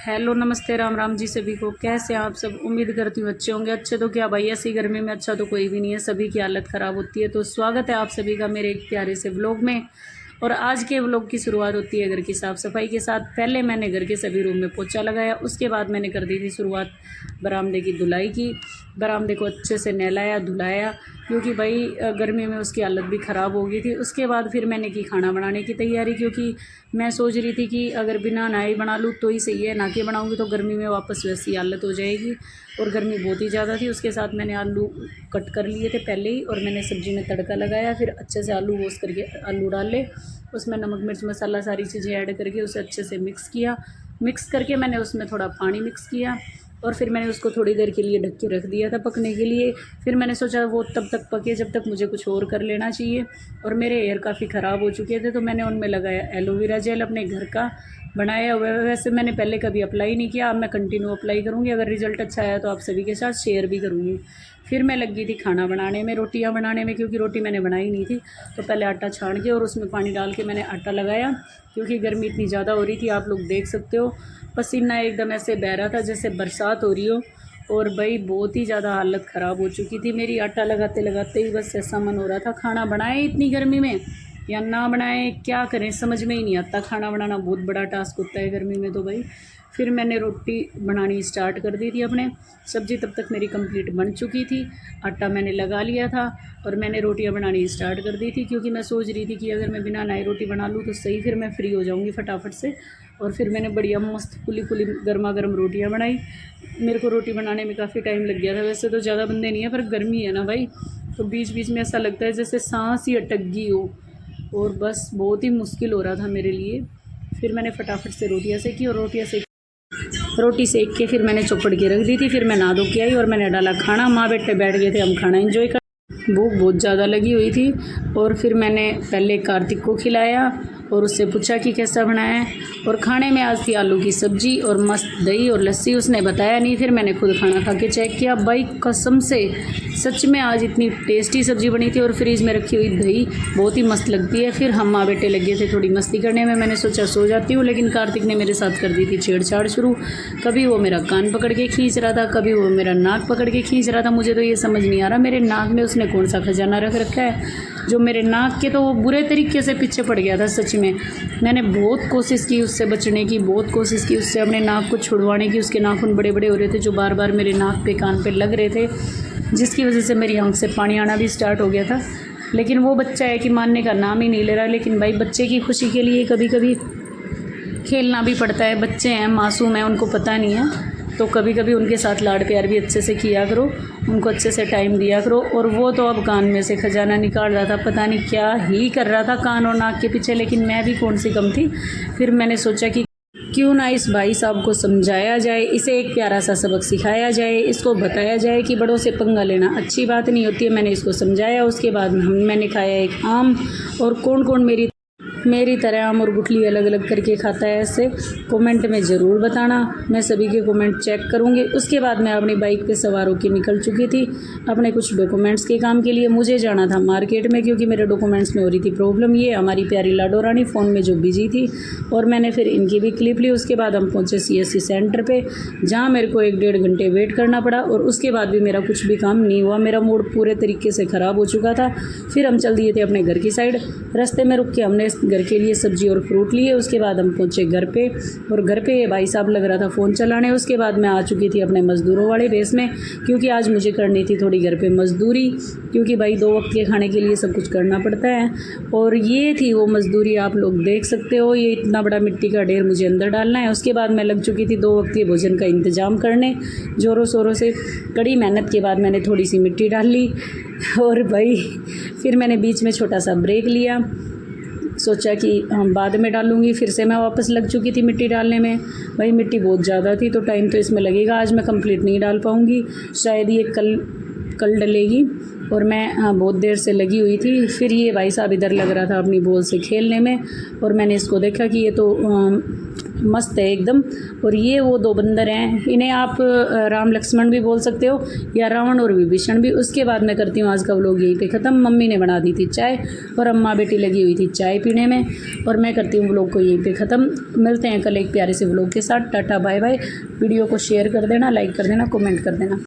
Hello नमस्ते राम राम जी सभी को। कैसे हैं आप सब? उम्मीद करती हूँ अच्छे होंगे। अच्छे तो क्या भाई, ऐसी गर्मी में अच्छा तो कोई भी नहीं है, सभी की हालत ख़राब होती है। तो स्वागत है आप सभी का मेरे एक प्यारे से व्लॉग में। और आज के व्लॉग की शुरुआत होती है घर की साफ़ सफाई के साथ। पहले मैंने घर के सभी रूम में पोछा लगाया, उसके बाद मैंने कर दी थी शुरुआत बरामदे की धुलाई की। बरामदे को अच्छे से नहलाया धुलाया, क्योंकि भाई गर्मी में उसकी हालत भी ख़राब हो गई थी। उसके बाद फिर मैंने की खाना बनाने की तैयारी, क्योंकि मैं सोच रही थी कि अगर बिना नहाए बना लूँ तो ही सही है, नहा के बनाऊँगी तो गर्मी में वापस वैसी हालत हो जाएगी। और गर्मी बहुत ही ज़्यादा थी। उसके साथ मैंने आलू कट कर लिए थे पहले ही, और मैंने सब्ज़ी में तड़का लगाया। फिर अच्छे से आलू वॉश करके आलू डाले, उसमें नमक मिर्च मसाला सारी चीज़ें ऐड करके उसे अच्छे से मिक्स किया। मिक्स करके मैंने उसमें थोड़ा पानी मिक्स किया, और फिर मैंने उसको थोड़ी देर के लिए ढक के रख दिया था पकने के लिए। फिर मैंने सोचा वो तब तक पके जब तक मुझे कुछ और कर लेना चाहिए। और मेरे हेयर काफ़ी ख़राब हो चुके थे, तो मैंने उनमें लगाया एलोवेरा जेल, अपने घर का बनाया हुआ है। वैसे मैंने पहले कभी अप्लाई नहीं किया, अब मैं कंटिन्यू अप्लाई करूँगी। अगर रिज़ल्ट अच्छा आया तो आप सभी के साथ शेयर भी करूँगी। फिर मैं लग गई थी खाना बनाने में, रोटियां बनाने में, क्योंकि रोटी मैंने बनाई नहीं थी। तो पहले आटा छान के और उसमें पानी डाल के मैंने आटा लगाया, क्योंकि गर्मी इतनी ज़्यादा हो रही थी। आप लोग देख सकते हो पसीना एकदम ऐसे बह रहा था जैसे बरसात हो रही हो। और भाई बहुत ही ज़्यादा हालत ख़राब हो चुकी थी मेरी। आटा लगाते लगाते ही बस ऐसा मन हो रहा था खाना बनाए इतनी गर्मी में या ना बनाए, क्या करें समझ में ही नहीं आता। खाना बनाना बहुत बड़ा टास्क होता है गर्मी में तो भाई। फिर मैंने रोटी बनानी स्टार्ट कर दी थी अपने। सब्ज़ी तब तक मेरी कंप्लीट बन चुकी थी, आटा मैंने लगा लिया था, और मैंने रोटियां बनानी स्टार्ट कर दी थी, क्योंकि मैं सोच रही थी कि अगर मैं बिना नहाए रोटी बना लूँ तो सही, फिर मैं फ्री हो जाऊँगी फटाफट से। और फिर मैंने बढ़िया मस्त फुली फुली गर्मा गर्म रोटियाँ बनाई। मेरे को रोटी बनाने में काफ़ी टाइम लग गया था। वैसे तो ज़्यादा बंदे नहीं है, पर गर्मी है ना भाई, तो बीच बीच में ऐसा लगता है जैसे सांस ही अटक गई हो, और बस बहुत ही मुश्किल हो रहा था मेरे लिए। फिर मैंने फटाफट से रोटियाँ सेकी, और रोटी सेक के फिर मैंने चौपड़ के रख दी थी। फिर मैं नहा धो के आई और मैंने डाला खाना। माँ बेटे बैठ गए थे, हम खाना एंजॉय कर। भूख बहुत ज़्यादा लगी हुई थी, और फिर मैंने पहले कार्तिक को खिलाया और उससे पूछा कि कैसा बनाया है। और खाने में आज थी आलू की सब्ज़ी और मस्त दही और लस्सी। उसने बताया नहीं, फिर मैंने खुद खाना खा के चेक किया। भाई कसम से सच में आज इतनी टेस्टी सब्ज़ी बनी थी, और फ्रिज में रखी हुई दही बहुत ही मस्त लगती है। फिर हम माँ बेटे लगे थे थोड़ी मस्ती करने में। मैंने सोचा सो जाती हूँ, लेकिन कार्तिक ने मेरे साथ कर दी थी छेड़छाड़ शुरू। कभी वो मेरा कान पकड़ के खींच रहा था, कभी वो मेरा नाक पकड़ के खींच रहा था। मुझे तो ये समझ नहीं आ रहा मेरे नाक में उसने कौन सा खजाना रख रखा है जो मेरे नाक के तो वो बुरे तरीके से पीछे पड़ गया था। सच में मैंने बहुत कोशिश की उससे बचने की, बहुत कोशिश की उससे अपने नाक को छुड़वाने की। उसके नाखून बड़े बड़े हो रहे थे जो बार बार मेरे नाक पे कान पे लग रहे थे, जिसकी वजह से मेरी आँख से पानी आना भी स्टार्ट हो गया था। लेकिन वो बच्चा है कि मानने का नाम ही नहीं ले रहा। लेकिन भाई बच्चे की खुशी के लिए कभी कभी खेलना भी पड़ता है। बच्चे हैं, मासूम हैं, उनको पता नहीं है, तो कभी कभी उनके साथ लाड प्यार भी अच्छे से किया करो, उनको अच्छे से टाइम दिया करो। और वो तो अब कान में से खजाना निकाल रहा था, पता नहीं क्या ही कर रहा था कान और नाक के पीछे। लेकिन मैं भी कौन सी कम थी। फिर मैंने सोचा कि क्यों ना इस भाई साहब को समझाया जाए, इसे एक प्यारा सा सबक सिखाया जाए, इसको बताया जाए कि बड़ों से पंगा लेना अच्छी बात नहीं होती है। मैंने इसको समझाया। उसके बाद मैंने खाया एक आम। और कौन कौन मेरी तरह आम और गुठली अलग अलग करके खाता है, ऐसे कमेंट में ज़रूर बताना। मैं सभी के कमेंट चेक करूँगी। उसके बाद मैं अपनी बाइक पे सवार होकर निकल चुकी थी अपने कुछ डॉक्यूमेंट्स के काम के लिए। मुझे जाना था मार्केट में, क्योंकि मेरे डॉक्यूमेंट्स में हो रही थी प्रॉब्लम। ये हमारी प्यारी लाडो रानी फ़ोन में जो बिजी थी, और मैंने फिर इनकी भी क्लिप ली। उसके बाद हम पहुँचे CSC सेंटर पर, जहाँ मेरे को 1-1.5 घंटे वेट करना पड़ा। और उसके बाद भी मेरा कुछ भी काम नहीं हुआ, मेरा मूड पूरे तरीके से ख़राब हो चुका था। फिर हम चल दिए थे अपने घर की साइड। रास्ते में रुक के हमने घर के लिए सब्जी और फ्रूट लिए। उसके बाद हम पहुंचे घर पे, और घर पे ये भाई साहब लग रहा था फ़ोन चलाने। उसके बाद मैं आ चुकी थी अपने मज़दूरों वाले बेस में, क्योंकि आज मुझे करनी थी थोड़ी घर पे मज़दूरी, क्योंकि भाई 2 वक्त के खाने के लिए सब कुछ करना पड़ता है। और ये थी वो मज़दूरी, आप लोग देख सकते हो। ये इतना बड़ा मिट्टी का ढेर मुझे अंदर डालना है। उसके बाद मैं लग चुकी थी 2 वक्त के भोजन का इंतज़ाम करने ज़ोरों शोरों से। कड़ी मेहनत के बाद मैंने थोड़ी सी मिट्टी डाल ली, और भाई फिर मैंने बीच में छोटा सा ब्रेक लिया। सोचा कि हम बाद में डालूँगी। फिर से मैं वापस लग चुकी थी मिट्टी डालने में। भाई मिट्टी बहुत ज़्यादा थी, तो टाइम तो इसमें लगेगा। आज मैं कंप्लीट नहीं डाल पाऊँगी, शायद ये कल डलेगी। और मैं बहुत देर से लगी हुई थी। फिर ये भाई साहब इधर लग रहा था अपनी बॉल से खेलने में, और मैंने इसको देखा कि ये तो मस्त है एकदम। और ये वो 2 बंदर हैं, इन्हें आप राम लक्ष्मण भी बोल सकते हो, या रावण और विभीषण भी। उसके बाद मैं करती हूँ आज का व्लॉग यहीं पे ख़त्म। मम्मी ने बना दी थी चाय और अम्मा बेटी लगी हुई थी चाय पीने में, और मैं करती हूँ व्लॉग को यहीं पे ख़त्म। मिलते हैं कल एक प्यारे से व्लॉग के साथ। Tata bye bye. वीडियो को शेयर कर देना, लाइक कर देना, कमेंट कर देना।